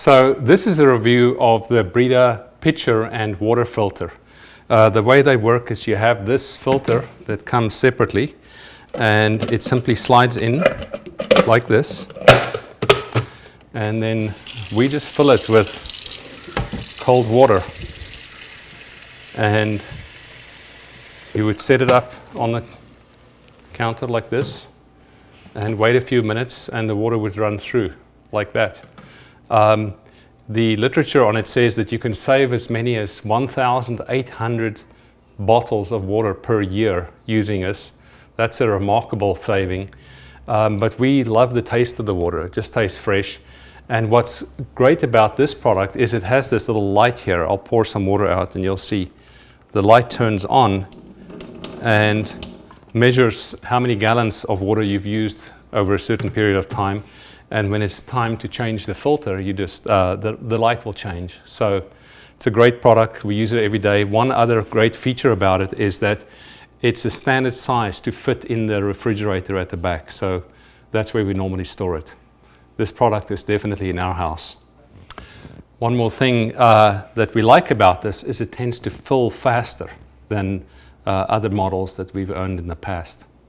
So this is a review of the Brita pitcher and water filter. The way they work is you have this filter that comes separately, and it simply slides in like this, and then we just fill it with cold water, and you would set it up on the counter like this and wait a few minutes, and the water would run through like that. The literature on it says that you can save as many as 1,800 bottles of water per year using this. That's a remarkable saving. But we love the taste of the water. It just tastes fresh. And what's great about this product is it has this little light here. I'll pour some water out and you'll see the light turns on and measures how many gallons of water you've used over a certain period of time. And when it's time to change the filter, you just the light will change. So it's a great product. We use it every day. One other great feature about it is that it's a standard size to fit in the refrigerator at the back. So that's where we normally store it. This product is definitely in our house. One more thing that we like about this is it tends to fill faster than other models that we've owned in the past.